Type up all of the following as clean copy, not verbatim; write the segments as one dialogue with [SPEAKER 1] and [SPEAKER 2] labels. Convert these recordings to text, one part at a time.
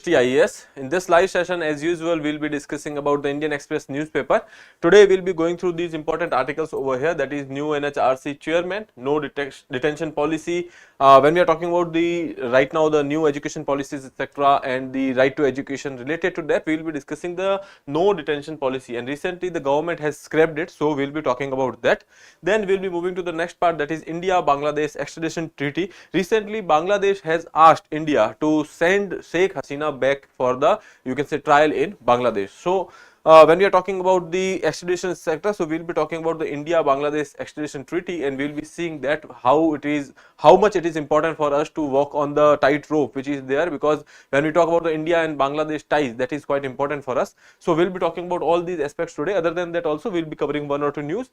[SPEAKER 1] Drishti IAS. In this live session, as usual, we'll be discussing about the Indian Express newspaper. Today, we'll be going through these important articles over here. That is new NHRC Chairman, no detention policy. When we are talking about the right now the new education policies, etc., and the right to education related to that, we will be discussing the no detention policy. And recently, the government has scrapped it, so we'll be talking about that. Then we'll be moving to the next part, that is India-Bangladesh extradition treaty. Recently, Bangladesh has asked India to send Sheikh Hasina back for the, you can say, trial in Bangladesh. So when we are talking about the extradition sector, so we'll be talking about the India-Bangladesh extradition treaty, and we'll be seeing that how much it is important for us to walk on the tight rope which is there, because when we talk about the India and Bangladesh ties, that is quite important for us. So we'll be talking about all these aspects today. Other than that, also we'll be covering one or two news.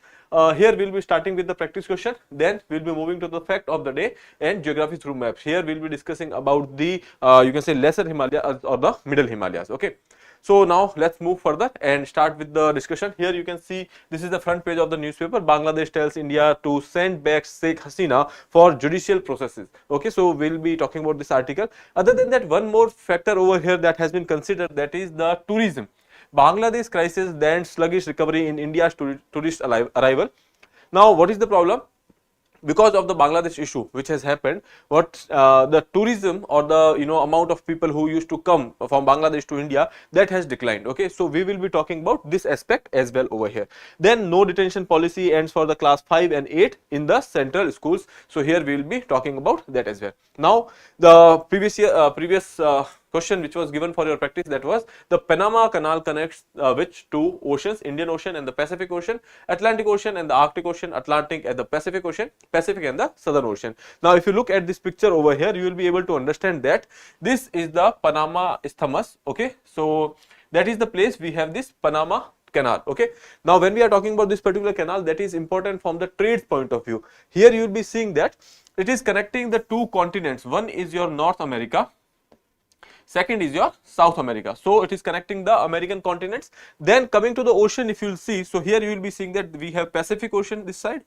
[SPEAKER 1] Here we'll be starting with the practice question, then we'll be moving to the fact of the day and geography through maps. Here we'll be discussing about the you can say lesser Himalayas or the middle Himalayas. Okay. So now let's move further and start with the discussion. Here you can see this is the front page of the newspaper. Bangladesh tells India to send back Sheikh Hasina for judicial processes. Okay, so we'll be talking about this article. Other than that, one more factor over here that has been considered, that is the tourism. Bangladesh crisis then sluggish recovery in India's tourist arrival. Now, what is the problem? Because of the Bangladesh issue which has happened, the tourism or the amount of people who used to come from Bangladesh to India, that has declined. Okay, so we will be talking about this aspect as well over here. Then no detention policy ends for the class 5 and 8 in the central schools. So here we will be talking about that as well. Now the previous question which was given for your practice, that was the Panama Canal connects which two oceans, Indian Ocean and the Pacific Ocean, Atlantic Ocean and the Arctic Ocean, Atlantic and the Pacific Ocean, Pacific and the Southern Ocean. Now if you look at this picture over here, you will be able to understand that this is the Panama Isthmus. Okay, so that is the place we have this Panama Canal. Okay, now when we are talking about this particular canal, that is important from the trade point of view. Here you will be seeing that it is connecting the two continents. One is your North America, second is your South America. So it is connecting the American continents. Then coming to the ocean, if you will see, so here you will be seeing that we have Pacific Ocean this side,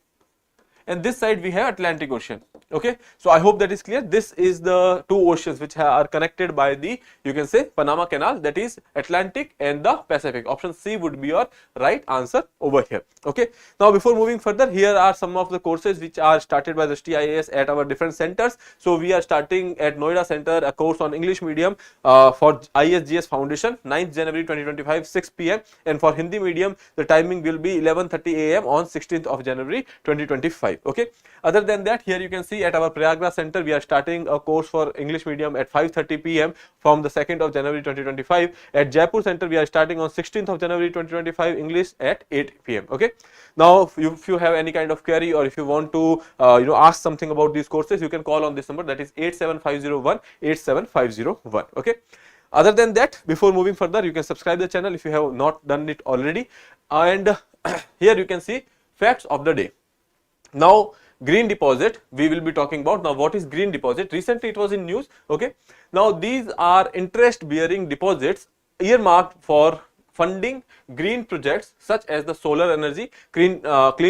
[SPEAKER 1] and this side we have Atlantic Ocean. Okay, so I hope that is clear. This is the two oceans which are connected by the, you can say, Panama Canal, that is Atlantic and the Pacific. Option C would be your right answer over here. Okay, now before moving further, here are some of the courses which are started by the Drishti IAS at our different centers. So we are starting at Noida Center a course on English medium for ISGS Foundation, 9th January 2025, 6 p.m. and for Hindi medium the timing will be 11:30 a.m. on 16th of January 2025. Okay, other than that, here you can see at our Prayagraj center we are starting a course for English medium at 5:30 p.m. from the 2nd of January 2025. At Jaipur center we are starting on 16th of January 2025 English at 8 p.m. Okay, now if you have any kind of query or if you want to ask something about these courses, you can call on this number, that is 87501 87501. Okay, other than that, before moving further, you can subscribe the channel if you have not done it already. And here you can see facts of the day. Now green deposit we will be talking about. Now what is green deposit? Recently it was in news. Okay, now these are interest bearing deposits earmarked for funding green projects such as the solar energy, clean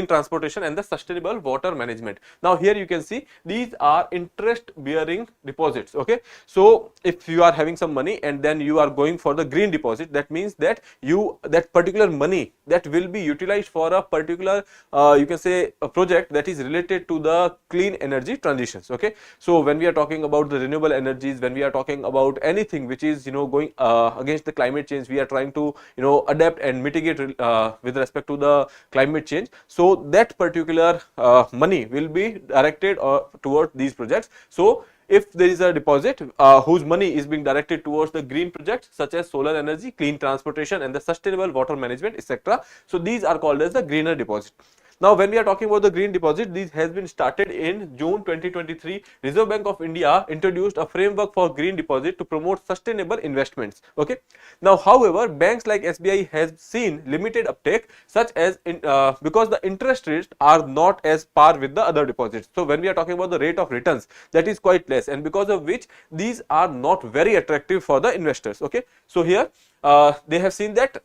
[SPEAKER 1] transportation and the sustainable water management. Now here you can see these are interest bearing deposits. Okay, so if you are having some money and then you are going for the green deposit, that means that that particular money that will be utilized for a particular you can say a project that is related to the clean energy transitions. Okay, so when we are talking about the renewable energies, when we are talking about anything which is going against the climate change, we are trying to adapt and mitigate with respect to the climate change. So that particular money will be directed towards these projects. So if there is a deposit whose money is being directed towards the green projects such as solar energy, clean transportation and the sustainable water management, etc. So these are called as the greener deposit. Now when we are talking about the green deposit, this has been started in June 2023. Reserve Bank of India introduced a framework for green deposit to promote sustainable investments. Okay, now however banks like SBI has seen limited uptake, such as because the interest rates are not as par with the other deposits. So when we are talking about the rate of returns, that is quite less, and because of which these are not very attractive for the investors. Okay, so here they have seen that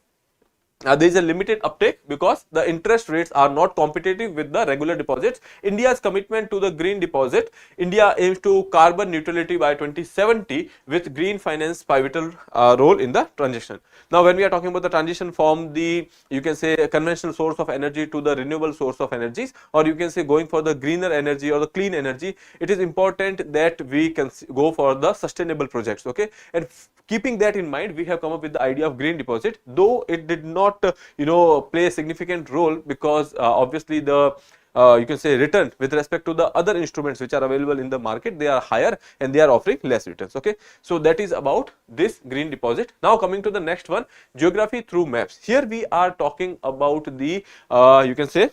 [SPEAKER 1] there is a limited uptake because the interest rates are not competitive with the regular deposits. India's commitment to the green deposit, India aims to carbon neutrality by 2070 with green finance pivotal role in the transition. Now when we are talking about the transition from the, you can say, conventional source of energy to the renewable source of energies, or you can say going for the greener energy or the clean energy, it is important that we can go for the sustainable projects, okay. And keeping that in mind, we have come up with the idea of green deposit, though it did not play a significant role because obviously the you can say return with respect to the other instruments which are available in the market, they are higher and they are offering less returns, okay. So that is about this green deposit. Now coming to the next one, geography through maps. Here we are talking about the you can say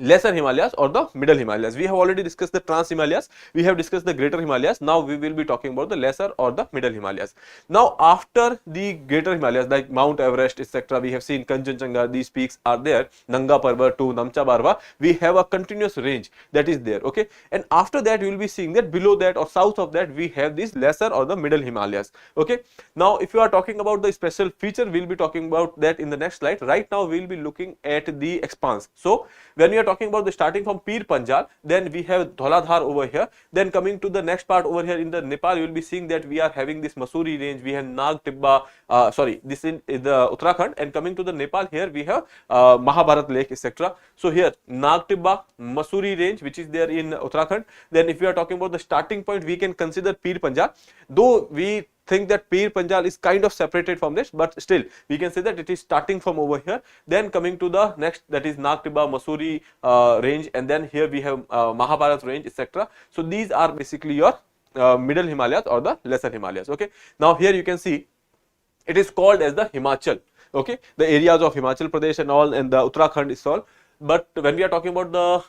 [SPEAKER 1] lesser Himalayas or the middle Himalayas. We have already discussed the trans Himalayas, we have discussed the greater Himalayas. Now we will be talking about the lesser or the middle Himalayas. Now after the greater Himalayas like Mount Everest, etc., we have seen Kanchenjunga, these peaks are there, Nanga Parbat to Namcha Barwa, we have a continuous range that is there, okay. And after that you will be seeing that below that or south of that we have these lesser or the middle Himalayas, okay. Now if you are talking about the special feature, we will be talking about that in the next slide. Right now we will be looking at the expanse. So when we are talking about the starting from Pir Panjal, then we have Dhauladhar over here, then coming to the next part over here in the Nepal, you will be seeing that we are having this Mussoorie range, we have Nag Tibba, this in the Uttarakhand, and coming to the Nepal, here we have Mahabharat Lake, etc. So here Nag Tibba, Mussoorie range which is there in Uttarakhand. Then if we are talking about the starting point, we can consider Pir Panjal, though we think that Pir Panjal is kind of separated from this, but still we can say that it is starting from over here, then coming to the next, that is Nag Tibba, Mussoorie range, and then here we have Mahabharat range, etc. So these are basically your middle Himalayas or the lesser Himalayas, okay. Now here you can see it is called as the Himachal, okay, the areas of Himachal Pradesh and all, and the Uttarakhand is all. But when we are talking about the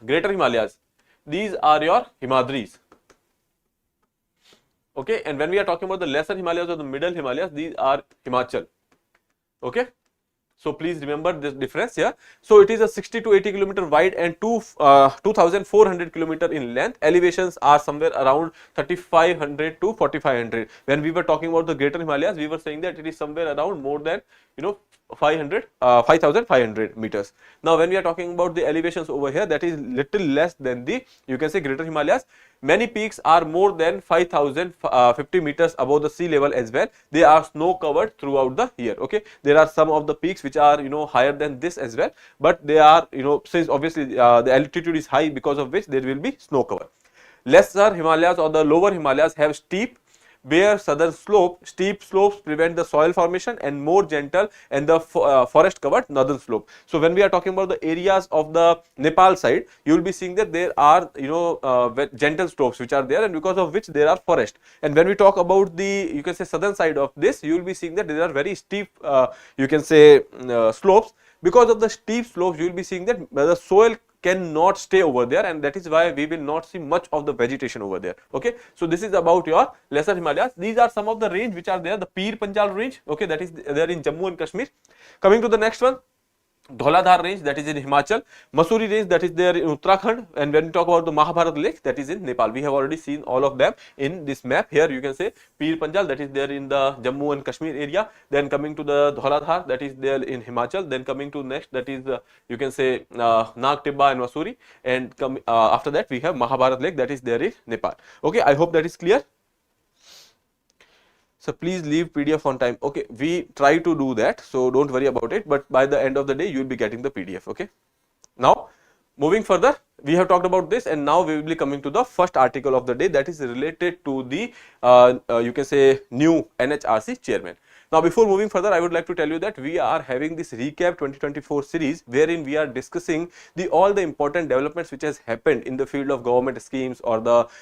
[SPEAKER 1] greater Himalayas, these are your Himadris, okay. And when we are talking about the lesser Himalayas or the middle Himalayas, these are Himachal, okay. So please remember this difference here. So it is a 60 to 80 kilometer wide and 2400 kilometer in length. Elevations are somewhere around 3500 to 4500. When we were talking about the greater Himalayas, we were saying that it is somewhere around more than 5500 meters. Now when we are talking about the elevations over here, that is little less than the, you can say, greater Himalayas. Many peaks are more than 5050 meters above the sea level as well. They are snow covered throughout the year, okay. There are some of the peaks which are higher than this as well, but they are since obviously the altitude is high, because of which there will be snow cover. Lesser Himalayas or the lower Himalayas have steep bare southern slope. Steep slopes prevent the soil formation, and more gentle and the forest covered northern slope. So when we are talking about the areas of the Nepal side, you will be seeing that there are gentle slopes which are there, and because of which there are forest. And when we talk about the, you can say, southern side of this, you will be seeing that there are very steep you can say slopes. Because of the steep slopes, you will be seeing that the soil cannot stay over there, and that is why we will not see much of the vegetation over there, okay. So this is about your lesser Himalayas. These are some of the range which are there, the Pir Panjal range, okay, that is there in Jammu and Kashmir. Coming to the next one, Dhauladhar range, that is in Himachal, Mussoorie range, that is there in Uttarakhand, and when we talk about the Mahabharat Lake, that is in Nepal. We have already seen all of them in this map. Here you can say Pir Panjal, that is there in the Jammu and Kashmir area. Then coming to the Dhauladhar, that is there in Himachal. Then coming to next, that is you can say Nag Tibba and Mussoorie, and after that we have Mahabharat Lake, that is there in Nepal. Okay, I hope that is clear. So please leave PDF on time. Okay, we try to do that, so don't worry about it, but by the end of the day you will be getting the PDF, okay. Now moving further, we have talked about this, and now we will be coming to the first article of the day, that is related to the you can say new NHRC chairman. Now before moving further, I would like to tell you that we are having this recap 2024 series, wherein we are discussing all the important developments which has happened in the field of government schemes, or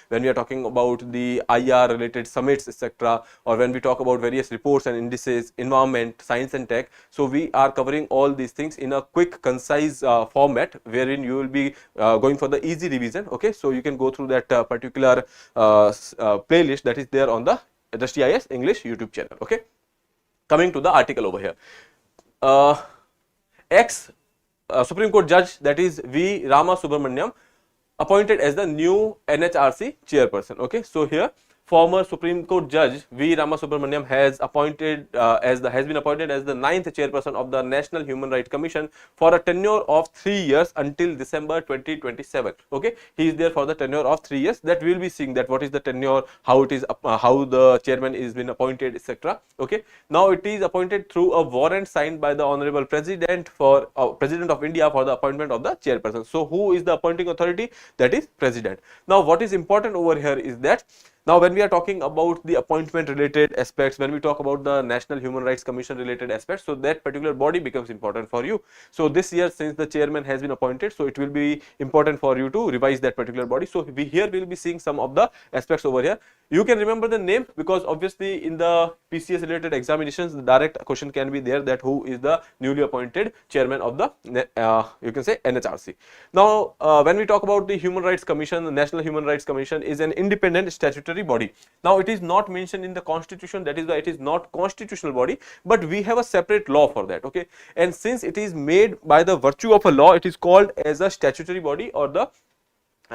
[SPEAKER 1] when we are talking about the IR related summits, etc., or when we talk about various reports and indices, environment, science and tech. So we are covering all these things in a quick, concise format, wherein you will be going for the easy revision, okay. So you can go through that particular playlist that is there on the Drishti IAS English YouTube channel, okay. Coming to the article over here, ex Supreme Court judge, that is V. Rama Subramaniam, appointed as the new NHRC chairperson, okay. So here former Supreme Court Judge V. Ramasubramaniam has been appointed as the 9th chairperson of the National Human Rights Commission for a tenure of 3 years until December 2027. Okay, he is there for the tenure of 3 years. That we will be seeing that what is the tenure, how it is, how the chairman is been appointed, etc. Okay, now it is appointed through a warrant signed by the Honorable President President of India for the appointment of the chairperson. So who is the appointing authority? That is President. Now what is important over here is that now when we are talking about the appointment related aspects, when we talk about the National Human Rights Commission related aspects, so that particular body becomes important for you. So this year, since the chairman has been appointed, so it will be important for you to revise that particular body. So here we will be seeing some of the aspects over here. You can remember the name because obviously in the PCS related examinations, the direct question can be there that who is the newly appointed chairman of the you can say NHRC. Now when we talk about the Human Rights Commission, the National Human Rights Commission is an independent statutory body. Now it is not mentioned in the constitution, that is why it is not constitutional body, but we have a separate law for that. Okay, and since it is made by the virtue of a law, it is called as a statutory body or the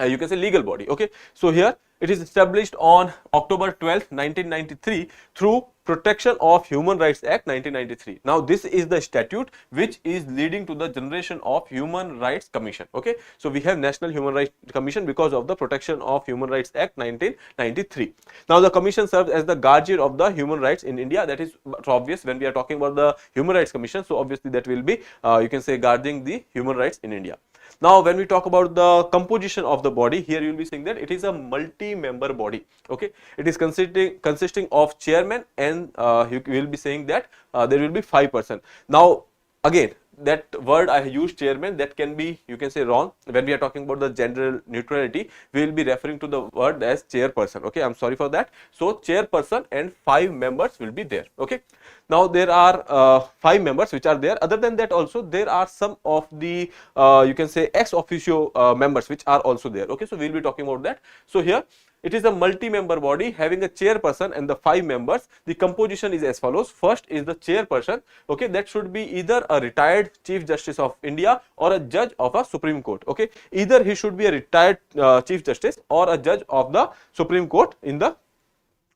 [SPEAKER 1] you can say legal body. Okay, so here it is established on October 12th, 1993 through Protection of Human Rights Act 1993. Now this is the statute which is leading to the generation of Human Rights Commission. Okay, so we have National Human Rights Commission because of the Protection of Human Rights Act 1993. Now the commission serves as the guardian of the human rights in India. That is obvious when we are talking about the Human Rights Commission, so obviously that will be you can say guarding the human rights in India. Now when we talk about the composition of the body, here you will be seeing that it is a multi-member body. Okay, it is consisting of chairman and you will be saying that there will be 5 persons. Now again, that word I used chairman, that can be, you can say, wrong. When we are talking about the gender neutrality, we will be referring to the word as chairperson. Okay, I'm sorry for that. So chairperson and 5 members will be there. Okay, now there are 5 members which are there. Other than that also there are some of the you can say ex officio members which are also there. Okay, so we will be talking about that. So here it is a multi-member body having a chairperson and the 5 members. The composition is as follows. First is the chairperson. Okay, that should be either a retired Chief Justice of India or a judge of a Supreme Court. Okay, either he should be a retired Chief Justice or a judge of the Supreme Court in the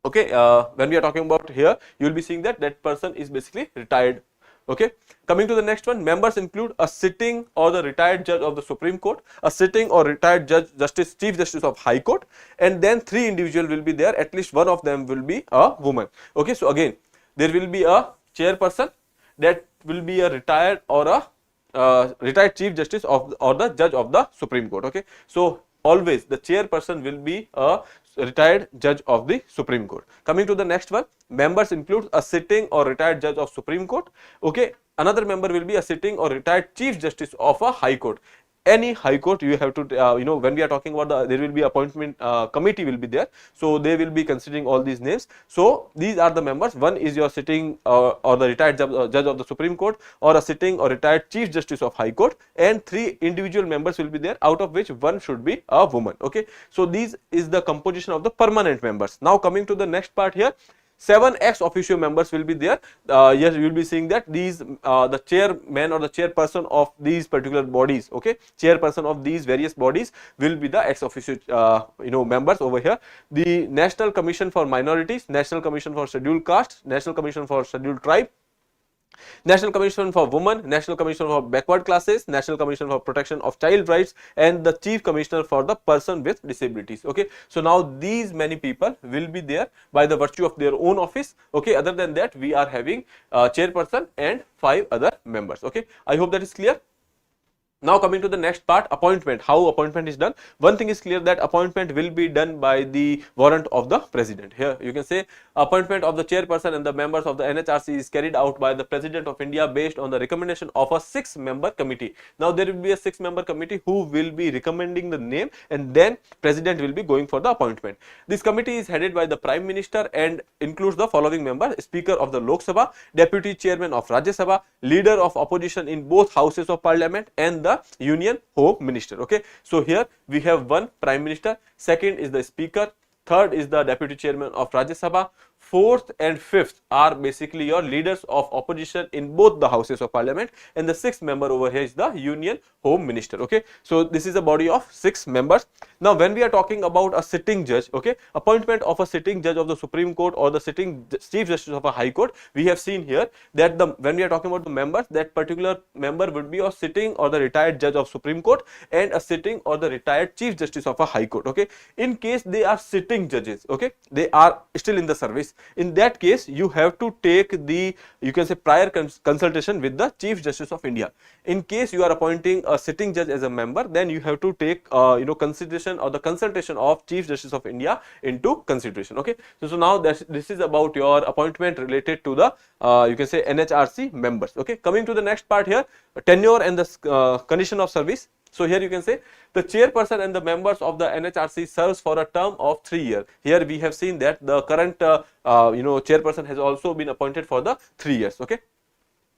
[SPEAKER 1] okay when we are talking about here, you will be seeing that that person is basically retired. Okay, coming to the next one, members include a sitting or the retired judge of the Supreme Court, a sitting or retired Chief Justice of High Court, and then 3 individuals will be there. At least one of them will be a woman. Okay, so again there will be a chairperson, that will be a retired or a retired Chief Justice of or the judge of the Supreme Court. Okay, so always the chairperson will be a retired judge of the Supreme Court. Coming to the next one, members include a sitting or retired judge of Supreme Court. Okay, another member will be a sitting or retired Chief Justice of a High Court. Any high court you have to you know, when we are talking about the, there will be appointment committee will be there, so they will be considering all these names. So these are the members. One is your sitting or the retired judge of the Supreme Court, or a sitting or retired Chief Justice of High Court, and 3 individual members will be there, out of which one should be a woman. Okay, so these is the composition of the permanent members. Now coming to the next part here, 7 ex officio members will be there. Yes, you will be seeing that these the chairman or the chairperson of these particular bodies, okay, chairperson of these various bodies will be the ex officio you know, members over here. The National Commission for Minorities, National Commission for Scheduled Caste, National Commission for Scheduled Tribe, National Commission for Women, National Commission for Backward Classes, National Commission for Protection of Child Rights, and the Chief Commissioner for the Person with Disabilities. Okay, so now these many people will be there by the virtue of their own office. Okay, other than that we are having chairperson and 5 other members. Okay, I hope that is clear. Now coming to the next part, appointment, how appointment is done. One thing is clear, that appointment will be done by the warrant of the president. Here you can say appointment of the chairperson and the members of the NHRC is carried out by the President of India based on the recommendation of a 6-member committee. Now there will be a 6-member committee who will be recommending the name, and then president will be going for the appointment. This committee is headed by the Prime Minister and includes the following members: Speaker of the Lok Sabha, Deputy Chairman of Rajya Sabha, Leader of Opposition in both houses of Parliament, and the Union Home Minister. Okay, so here we have 1 Prime Minister, 2nd is the Speaker, 3rd is the Deputy Chairman of Rajya Sabha, fourth and fifth are basically your leaders of opposition in both the houses of parliament, and the sixth member over here is the union home minister. Okay, so this is a body of 6 members. Now when we are talking about a sitting judge, okay, appointment of a sitting judge of the Supreme Court or the sitting chief justice of a high court, we have seen here that when we are talking about the members, that particular member would be a sitting or the retired judge of Supreme Court and a sitting or the retired chief justice of a high court. Okay, in case they are sitting judges, okay, they are still in the service, in that case you have to take the, you can say, prior consultation with the Chief Justice of India. In case you are appointing a sitting judge as a member, then you have to take consideration or the consultation of Chief Justice of India into consideration. Okay, so now this is about your appointment related to the you can say NHRC members. Okay, coming to the next part here, tenure and the condition of service. So here you can say the chairperson and the members of the NHRC serves for a term of 3 years. Here we have seen that the current chairperson has also been appointed for the 3 years. Okay,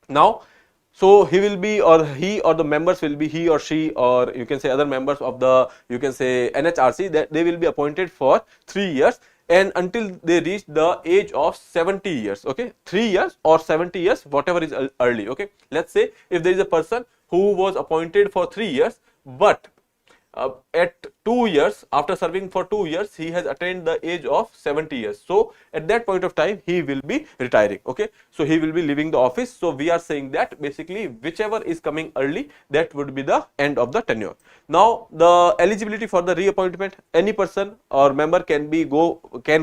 [SPEAKER 1] now so he will be, or he or the members will be, he or she, or you can say other members of the, you can say, NHRC, that they will be appointed for 3 years and until they reach the age of 70 years. Okay, 3 years or 70 years, whatever is early. Okay, let's say if there is a person who was appointed for 3 years, but at 2 years, after serving for 2 years, he has attained the age of 70 years. So at that point of time, he will be retiring. Okay, so he will be leaving the office. So we are saying that basically whichever is coming early, that would be the end of the tenure. Now the eligibility for the reappointment, any person or member can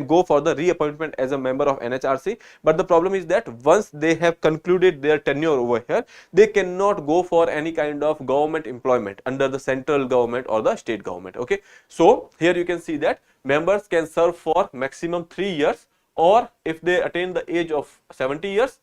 [SPEAKER 1] go for the reappointment as a member of NHRC, but the problem is that once they have concluded their tenure over here, they cannot go for any kind of government employment under the central government or the state government. Okay, so here you can see that members can serve for maximum 3 years, or if they attain the age of 70 years,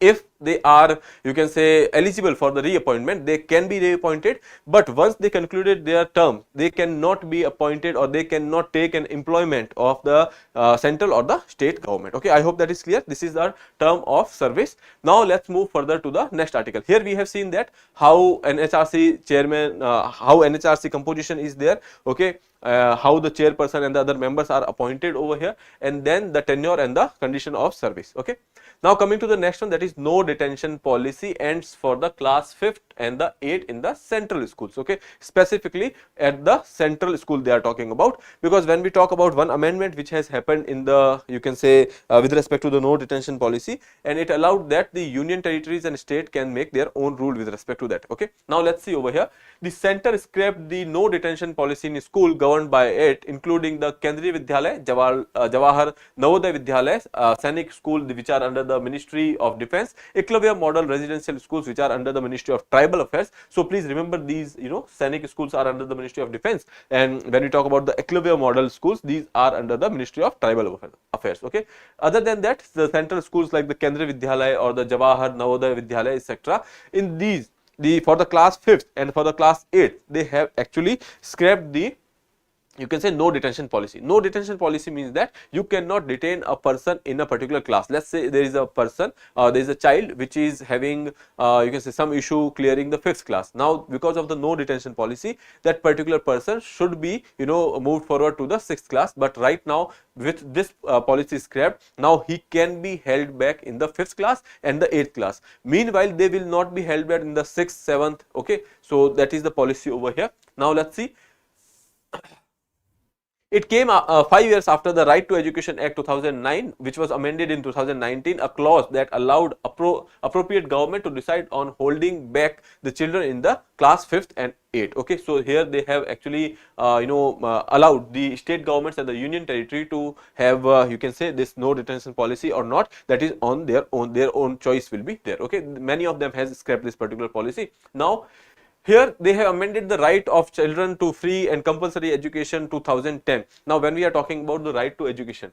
[SPEAKER 1] if they are, you can say, eligible for the reappointment, they can be reappointed, but once they concluded their term, they cannot be appointed or they cannot take an employment of the central or the state government. Okay, I hope that is clear. This is our term of service. Now let's move further to the next article. Here we have seen that how NHRC chairman, how NHRC composition is there. Okay, how the chairperson and the other members are appointed over here, and then the tenure and the condition of service. Okay, now coming to the next one, that is no detention policy ends for the class 5th and the 8th in the central schools. Okay, specifically at the central school they are talking about, because when we talk about one amendment which has happened in the, you can say, with respect to the no detention policy, and it allowed that the union territories and state can make their own rule with respect to that. Okay, now let's see over here, the center scrapped the no detention policy in school governed by it, including the Kendriya Vidyalaya, Jawahar Navodaya Vidyalaya, Sainik school which are under the Ministry of Defence, Eklavya model residential schools which are under the Ministry of Tribal Affairs. So please remember these, Sainik schools are under the Ministry of Defence, and when we talk about the Eklavya model schools, these are under the Ministry of Tribal Affairs. Okay, other than that, the central schools like the Kendriya Vidyalaya or the Jawahar Navodaya Vidyalaya, etc., in these, for the class 5th and for the class 8th, they have actually scrapped the, you can say, no detention policy. No detention policy means that you cannot detain a person in a particular class. Let's say there is a person, there is a child which is having, you can say, some issue clearing the 5th class. Now because of the no detention policy, that particular person should be, moved forward to the 6th class, but right now with this policy scrapped, now he can be held back in the 5th class and the 8th class. Meanwhile, they will not be held back in the 6th, 7th. Okay, so that is the policy over here. Now let's see. It came 5 years after the Right to Education Act 2009, which was amended in 2019, a clause that allowed appropriate government to decide on holding back the children in the class 5th and 8th. Okay, so here they have actually allowed the state governments and the union territory to have you can say this no detention policy or not. That is on their own choice will be there. Okay, many of them has scrapped this particular policy. Now here they have amended the right of children to free and compulsory education 2010. Now when we are talking about the right to education,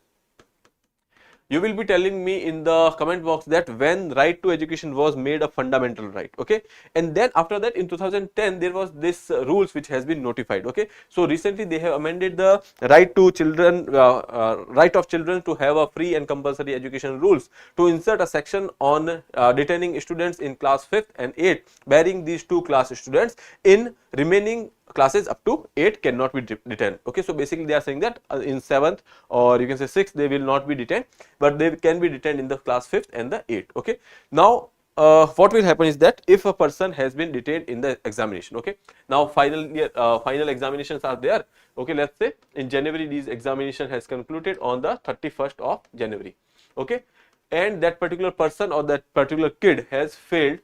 [SPEAKER 1] you will be telling me in the comment box that when right to education was made a fundamental right. Okay, and then after that in 2010 there was this rules which has been notified. Okay, so recently they have amended the right to children, right of children to have a free and compulsory education rules to insert a section on detaining students in class 5th and 8th, barring these two class students in remaining classes up to 8 cannot be detained. Okay, so basically they are saying that in 7th or you can say 6th they will not be detained, but they can be detained in the class 5th and the 8th. Okay, now what will happen is that if a person has been detained in the examination, okay, now final examinations are there. Okay, let's say in January these examination has concluded on the 31st of January. Okay, and that particular person or that particular kid has failed,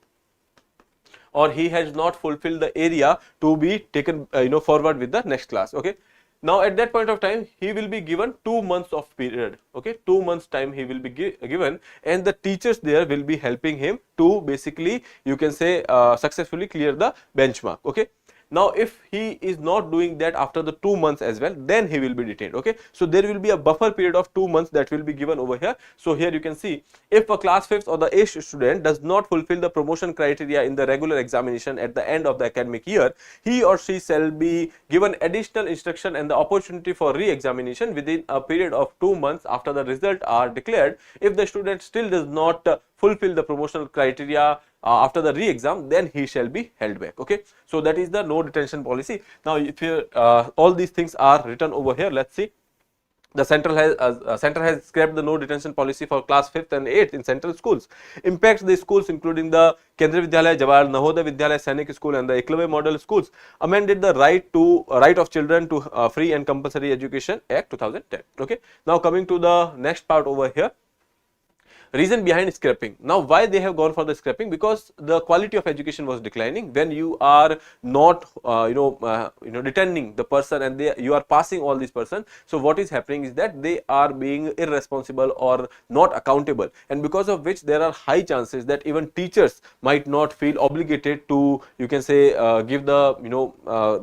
[SPEAKER 1] or he has not fulfilled the area to be taken forward with the next class. Okay, now at that point of time he will be given 2 months of period. Okay, 2 months time he will be given, and the teachers there will be helping him to basically you can say successfully clear the benchmark. Okay, now if he is not doing that after the 2 months as well, then he will be detained. Okay, so there will be a buffer period of 2 months that will be given over here. So here you can see, if a class 5th or the 8th student does not fulfill the promotion criteria in the regular examination at the end of the academic year, he or she shall be given additional instruction and the opportunity for re-examination within a period of 2 months after the results are declared. If the student still does not fulfill the promotional criteria after the re-exam, then he shall be held back. Okay, so that is the no detention policy. Now if you all these things are written over here, let's see. The center has scrapped the no detention policy for class 5th and 8th in central schools. Impacts the schools including the Kendriya Vidyalaya, Jawahar Navodaya Vidyalaya, Sainik School and the Eklavya model schools. Amended the right of children to free and compulsory education Act 2010. Okay, now coming to the next part over here. Reason behind scrapping. Now why they have gone for the scrapping? Because the quality of education was declining. When you are not detaining the person and you are passing all these person, so what is happening is that they are being irresponsible or not accountable, and because of which there are high chances that even teachers might not feel obligated to you can say give the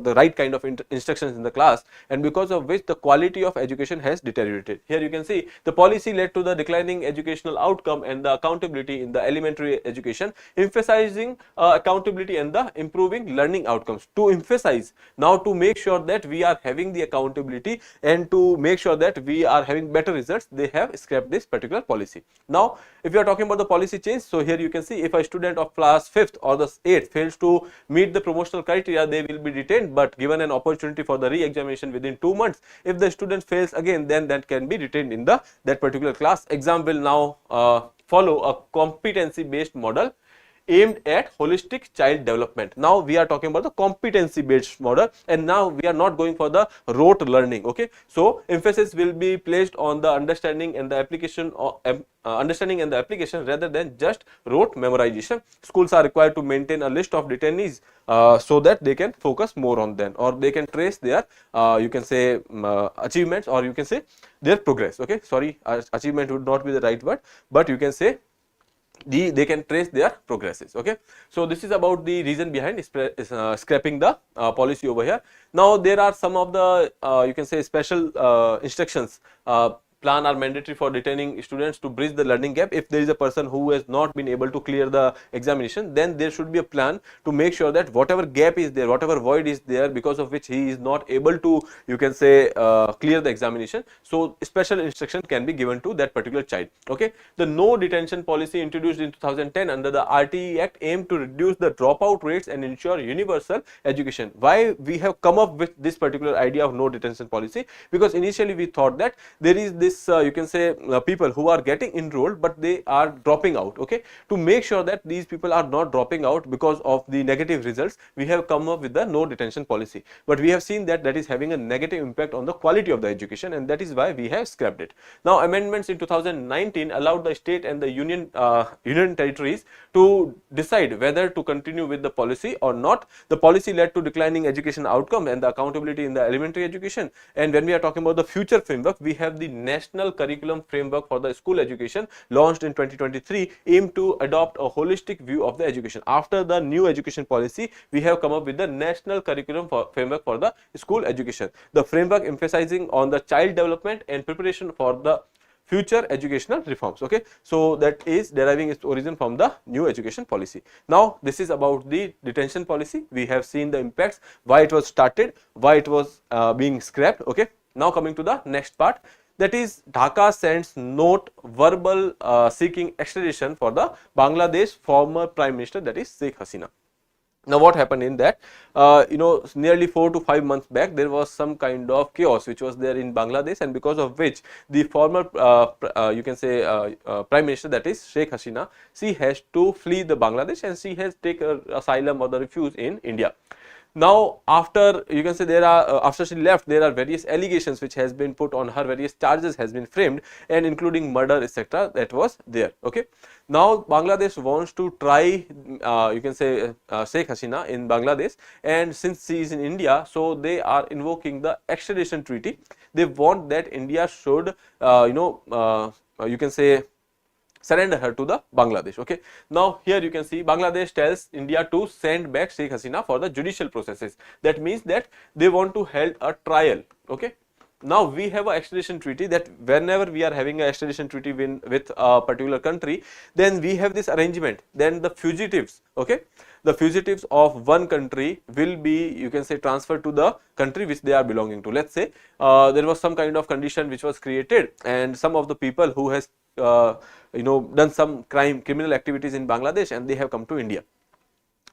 [SPEAKER 1] the right kind of instructions in the class, and because of which the quality of education has deteriorated. Here you can see the policy led to the declining educational outcome and the accountability in the elementary education, emphasizing accountability and the improving learning outcomes. To emphasize, now to make sure that we are having the accountability and to make sure that we are having better results, they have scrapped this particular policy. Now if you are talking about the policy change, so here you can see, if a student of class 5th or the 8th fails to meet the promotional criteria, they will be detained but given an opportunity for the re-examination within 2 months. If the student fails again, then that can be retained in that particular class. Exam will now follow a competency based model aimed at holistic child development. Now we are talking about the competency based model, and now we are not going for the rote learning. Okay, so emphasis will be placed on the understanding and the application of rather than just rote memorization. Schools are required to maintain a list of detainees so that they can focus more on them, or they can trace their you can say achievements, or you can say their progress. Okay, sorry, achievement would not be the right word, but you can say they can trace their progresses. Okay, so this is about the reason behind scrapping the policy over here. Now there are some of the you can say special instructions plan are mandatory for detaining students to bridge the learning gap. If there is a person who has not been able to clear the examination, then there should be a plan to make sure that whatever gap is there, whatever void is there, because of which he is not able to you can say clear the examination, so special instruction can be given to that particular child. Okay, the no detention policy introduced in 2010 under the RTE Act aimed to reduce the dropout rates and ensure universal education. Why we have come up with this particular idea of no detention policy? Because initially we thought that there is this you can say people who are getting enrolled but they are dropping out. Okay, to make sure that these people are not dropping out because of the negative results, we have come up with the no detention policy, but we have seen that that is having a negative impact on the quality of the education, and that is why we have scrapped it. Now amendments in 2019 allowed the state and the union territories to decide whether to continue with the policy or not. The policy led to declining education outcome and the accountability in the elementary education. And when we are talking about the future framework, we have the National Curriculum Framework for the School Education launched in 2023, aimed to adopt a holistic view of the education. After the new education policy, we have come up with the National Curriculum Framework for the School Education. The framework emphasizing on the child development and preparation for the future educational reforms. Okay, so that is deriving its origin from the new education policy. Now this is about the detention policy. We have seen the impacts, why it was started, why it was being scrapped. Okay, now coming to the next part, that is Dhaka sends note verbal seeking extradition for the Bangladesh former Prime Minister, that is Sheikh Hasina. Now what happened in that, nearly 4 to 5 months back, there was some kind of chaos which was there in Bangladesh, and because of which the former you can say Prime Minister, that is Sheikh Hasina, she has to flee the Bangladesh and she has taken asylum or the refuge in India. Now after, you can say, there are after she left, there are various allegations which has been put on her, various charges has been framed, and including murder, etc., that was there. Okay, now Bangladesh wants to try you can say Sheikh Hasina in Bangladesh, and since she is in India, so they are invoking the extradition treaty. They want that India should you can say surrender her to the Bangladesh. Okay, now here you can see Bangladesh tells India to send back Sheikh Hasina for the judicial processes. That means that they want to hold a trial. Okay, now we have a extradition treaty, that whenever we are having a extradition treaty with a particular country, then we have this arrangement, then the fugitives, okay, the fugitives of one country will be, you can say, transferred to the country which they are belonging to. Let's say there was some kind of condition which was created, and some of the people who has done some criminal activities in Bangladesh, and they have come to India.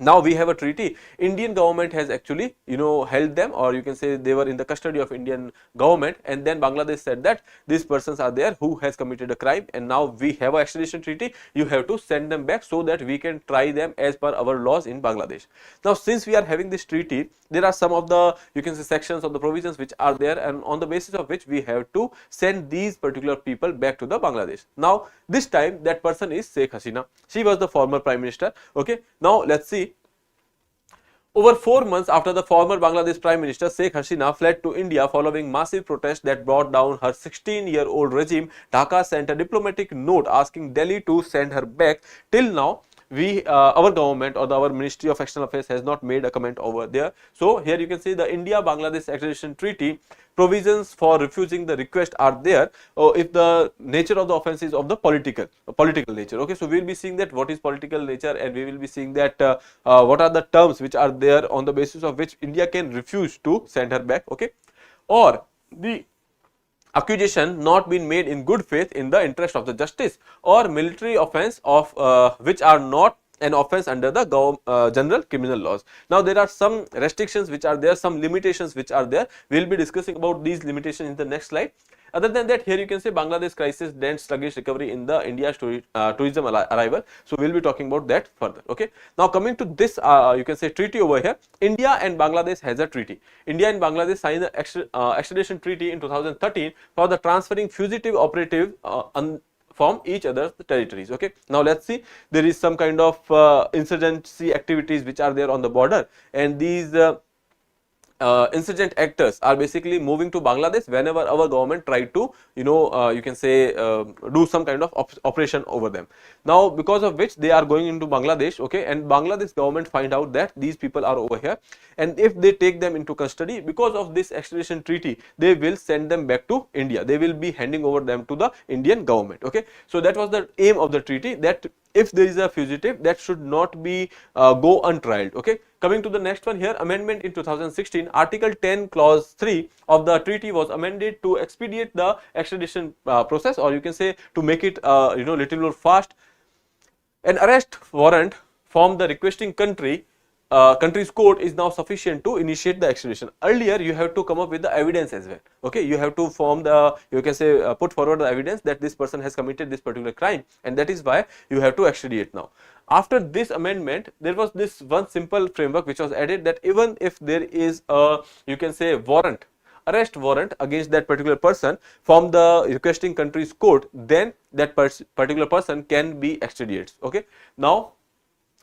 [SPEAKER 1] Now we have a treaty. Indian government has actually held them, or you can say they were in the custody of Indian government, and then Bangladesh said that these persons are there who has committed a crime, and now we have a extradition treaty, you have to send them back so that we can try them as per our laws in Bangladesh. Now since we are having this treaty, there are some of the, you can say, sections of the provisions which are there, and on the basis of which we have to send these particular people back to the Bangladesh. Now this time that person is Sheikh Hasina. She was the former prime minister. Okay, now let's see. Over 4 months after the former Bangladesh Prime Minister Sheikh Hasina fled to India following massive protests that brought down her 16-year-old regime, Dhaka sent a diplomatic note asking Delhi to send her back. Till now, our government or our Ministry of External Affairs has not made a comment over there. So here you can see the India-Bangladesh extradition treaty provisions for refusing the request are there if the nature of the offence is of the political nature. Okay, so we will be seeing that what is political nature, and we will be seeing that what are the terms which are there on the basis of which India can refuse to send her back. Okay, or the accusation not been made in good faith in the interest of the justice, or military offence of which are not an offence under the general criminal laws. Now there are some restrictions which are there, some limitations which are there. We will be discussing about these limitations in the next slide. Other than that, here you can say Bangladesh crisis dent sluggish recovery in the India's tourism arrival. So we will be talking about that further. Okay. Now coming to this, you can say treaty over here. India and Bangladesh has a treaty. India and Bangladesh signed the extradition treaty in 2013 for the transferring fugitive operative from each other's territories. Okay. Now let's see, there is some kind of insurgency activities which are there on the border, and these insurgent actors are basically moving to Bangladesh whenever our government try to you can say do some kind of operation over them. Now because of which they are going into Bangladesh. Okay, and Bangladesh government find out that these people are over here, and if they take them into custody, because of this extradition treaty, they will send them back to India. They will be handing over them to the Indian government. Okay, so that was the aim of the treaty, that if there is a fugitive, that should not be go untrialed. Okay, coming to the next one here, amendment in 2016, Article 10 Clause 3 of the treaty was amended to expedite the extradition process, or you can say to make it little more fast. An arrest warrant from the requesting country's court is now sufficient to initiate the extradition. Earlier you have to come up with the evidence as well. Okay, you have to form the, you can say put forward the evidence that this person has committed this particular crime, and that is why you have to extradite now. After this amendment, there was this one simple framework which was added, that even if there is a, you can say, arrest warrant against that particular person from the requesting country's court, then that particular person can be extradited. Okay, now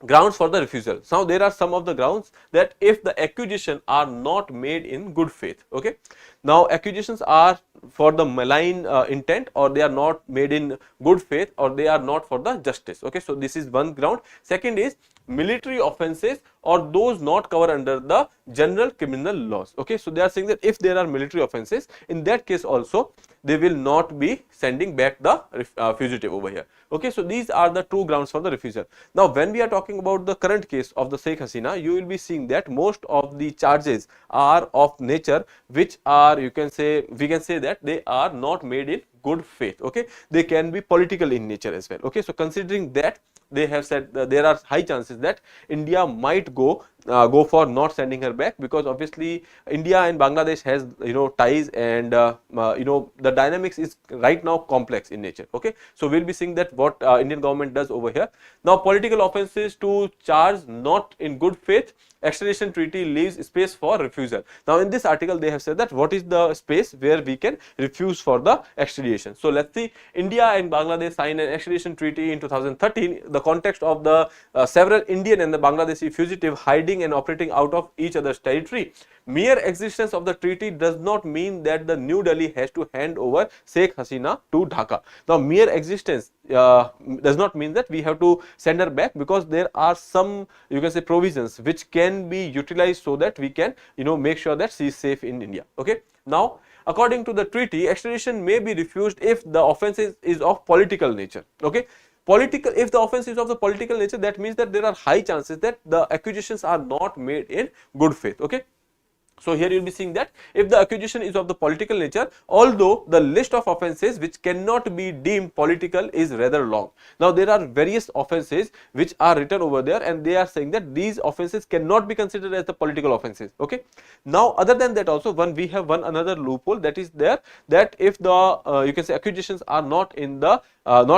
[SPEAKER 1] grounds for the refusal. Now there are some of the grounds, that if the accusation are not made in good faith. Okay, now accusations are for the malign intent, or they are not made in good faith, or they are not for the justice. Okay, so this is one ground. Second is military offences, or those not covered under the general criminal laws. Okay, so they are saying that if there are military offences, in that case also they will not be sending back the fugitive over here. Okay, so these are the two grounds for the refusal. Now when we are talking about the current case of the Sheikh Hasina, you will be seeing that most of the charges are of nature which are, we can say that they are not made in good faith. Okay, they can be political in nature as well. Okay, so considering that, they have said there are high chances that India might go for not sending her back, because obviously India and Bangladesh has ties, and the dynamics is right now complex in nature. Okay, so we'll be seeing that what Indian government does over here. Now, political offences to charge not in good faith, extradition treaty leaves space for refusal. Now, in this article they have said that what is the space where we can refuse for the extradition. So let's see, India and Bangladesh signed an extradition treaty in 2013. The context of the several Indian and the Bangladeshi fugitive hiding and operating out of each other's territory. Mere existence of the treaty does not mean that the New Delhi has to hand over Sheikh Hasina to Dhaka. Now, mere existence does not mean that we have to send her back, because there are some, you can say, provisions which can be utilized so that we can make sure that she is safe in India. Okay. Now, according to the treaty, extradition may be refused if the offence is of political nature. Okay. If the offence is of the political nature, that means that there are high chances that the accusations are not made in good faith. Okay. So here you will be seeing that if the accusation is of the political nature, although the list of offences which cannot be deemed political is rather long. Now, there are various offences which are written over there, and they are saying that these offences cannot be considered as the political offences. Okay. Now, other than that also, we have another loophole that is there, that if the you can say accusations are not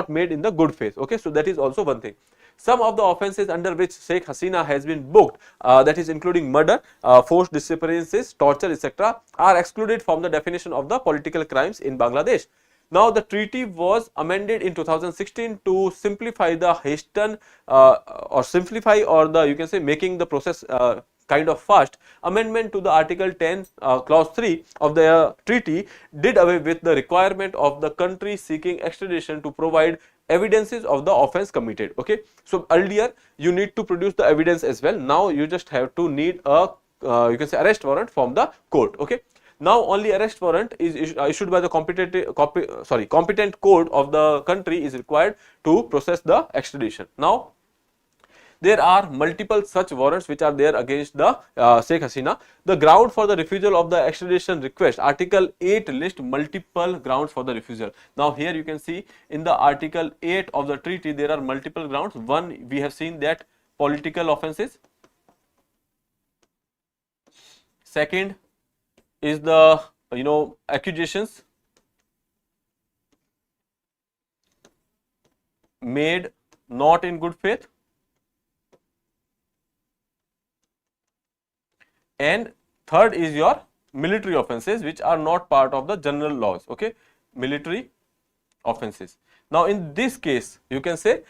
[SPEAKER 1] made in the good faith. Okay. So that is also one thing. Some of the offences under which Sheikh Hasina has been booked, that is including murder, forced disappearances, torture, etc., are excluded from the definition of the political crimes in Bangladesh. Now, the treaty was amended in 2016 to simplify the hasten or the, you can say, making the process kind of fast. Amendment to the Article 10 clause 3 of the treaty did away with the requirement of the country seeking extradition to provide evidences of the offence committed. Okay. So earlier you need to produce the evidence as well. Now you just have to need a you can say arrest warrant from the court. Okay. Now only arrest warrant is issued by the competent court of the country is required to process the extradition. Now, there are multiple such warrants which are there against the Sheikh Hasina. The ground for the refusal of the extradition request, Article 8 lists multiple grounds for the refusal. Now, here you can see in the Article 8 of the treaty there are multiple grounds. One, we have seen that political offences. Second is the accusations made not in good faith. And third is your military offences which are not part of the general laws. Okay, military offences. Now, in this case, you can say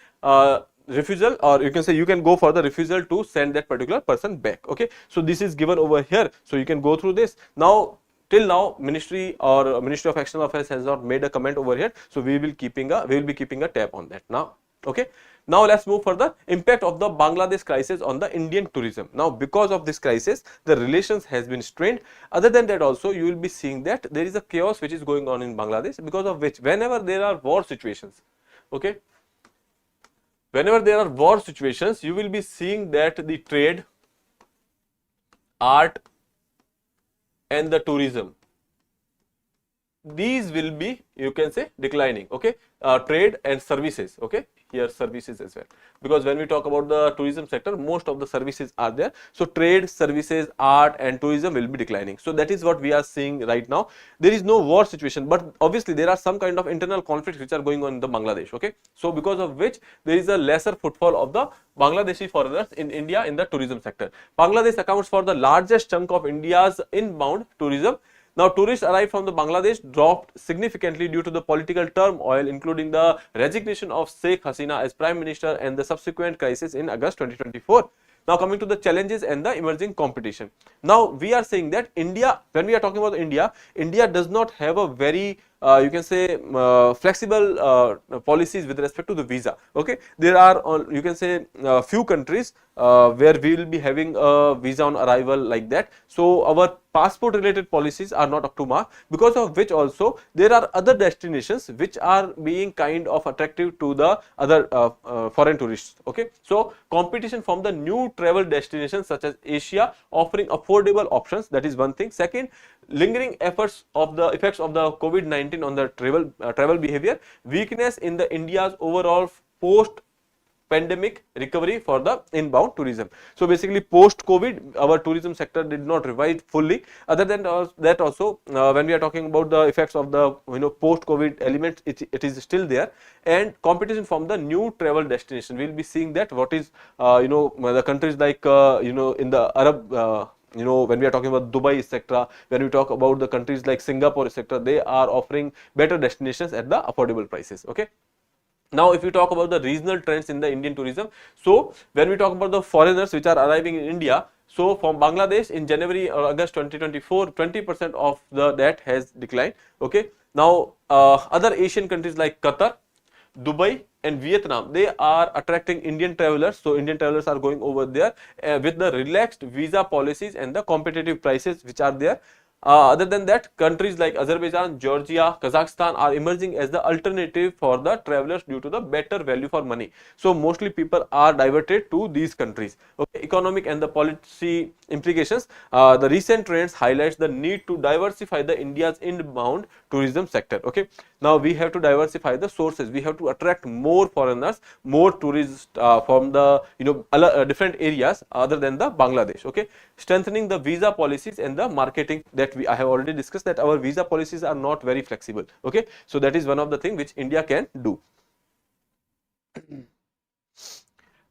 [SPEAKER 1] refusal, or you can say you can go for the refusal to send that particular person back. Okay, so this is given over here. So you can go through this. Now, till now, Ministry of External Affairs has not made a comment over here. So we will be keeping a tab on that now. Okay. Now, let's move further. Impact of the Bangladesh crisis on the Indian tourism. Now, because of this crisis, the relations has been strained. Other than that also, you will be seeing that there is a chaos which is going on in Bangladesh, because of which whenever there are war situations, okay, whenever there are war situations, you will be seeing that the trade, art and the tourism, these will be, you can say, declining. Okay, trade and services. Okay, here services as well, because when we talk about the tourism sector, most of the services are there. So trade, services, art and tourism will be declining. So that is what we are seeing right now. There is no war situation, but obviously there are some kind of internal conflicts which are going on in the Bangladesh. Okay, so because of which there is a lesser footfall of the Bangladeshi foreigners in India in the tourism sector. Bangladesh accounts for the largest chunk of India's inbound tourism. Now, tourists arrived from the Bangladesh dropped significantly due to the political turmoil, including the resignation of Sheikh Hasina as Prime Minister and the subsequent crisis in August 2024. Now, coming to the challenges and the emerging competition. Now, we are saying that India, when we are talking about India, India does not have a very you can say flexible policies with respect to the visa. Okay, there are you can say few countries where we will be having a visa on arrival like that. So our passport related policies are not up to mark, because of which also there are other destinations which are being kind of attractive to the other foreign tourists. Okay, so competition from the new travel destinations such as Asia offering affordable options, that is one thing. Second, lingering effects of the COVID-19 on the travel behavior, weakness in the India's overall post pandemic recovery for the inbound tourism. So basically post COVID, our tourism sector did not revive fully. Other than that also, when we are talking about the effects of the post COVID elements, it is still there, and competition from the new travel destination. We will be seeing that what is the countries like in the Arab when we are talking about Dubai, etc., when we talk about the countries like Singapore, etc., they are offering better destinations at the affordable prices. Okay. Now, if we talk about the regional trends in the Indian tourism, so when we talk about the foreigners which are arriving in India, so from Bangladesh in January or August 2024, 20% of that has declined. Okay. Now, other Asian countries like Qatar, Dubai and Vietnam, they are attracting Indian travelers. So Indian travelers are going over there with the relaxed visa policies and the competitive prices which are there. Other than that, countries like Azerbaijan, Georgia, Kazakhstan are emerging as the alternative for the travelers due to the better value for money. So mostly people are diverted to these countries. Okay. Economic and the policy implications. The recent trends highlights the need to diversify the India's inbound tourism sector. Okay. Now we have to diversify the sources. We have to attract more foreigners, more tourists from the different areas other than the Bangladesh. Okay. Strengthening the visa policies and the marketing, that I have already discussed that our visa policies are not very flexible. Okay. So that is one of the things which India can do.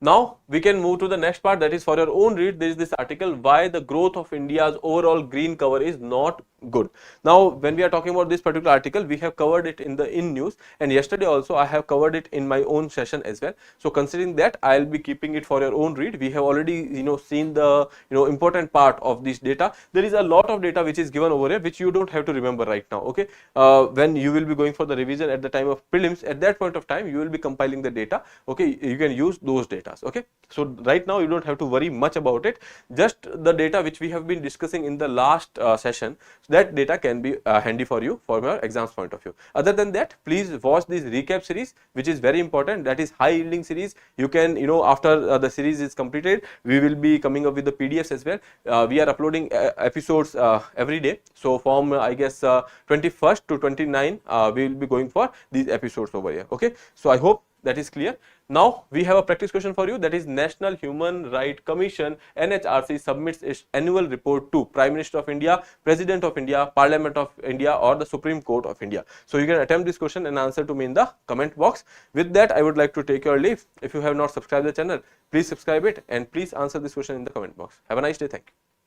[SPEAKER 1] Now we can move to the next part, that is for your own read. There is this article, why the growth of India's overall green cover is not good. Now when we are talking about this particular article, we have covered it in the news, and yesterday also I have covered it in my own session as well. So considering that, I will be keeping it for your own read. We have already seen the important part of this data. There is a lot of data which is given over here which you don't have to remember right now. Okay. When you will be going for the revision at the time of prelims, at that point of time you will be compiling the data. Okay. You can use those data. Okay. So right now you don't have to worry much about it. Just the data which we have been discussing in the last session, that data can be handy for you from your exams point of view. Other than that, please watch this recap series which is very important, that is high yielding series. You can after the series is completed, we will be coming up with the PDFs as well. We are uploading episodes every day. So from I guess 21st to 29 we will be going for these episodes over here. Okay. So I hope that is clear. Now we have a practice question for you, that is National Human Rights Commission NHRC submits its annual report to Prime Minister of India, President of India, Parliament of India or the Supreme Court of India. So you can attempt this question and answer to me in the comment box. With that, I would like to take your leave. If you have not subscribed the channel, please subscribe it and please answer this question in the comment box. Have a nice day. Thank you.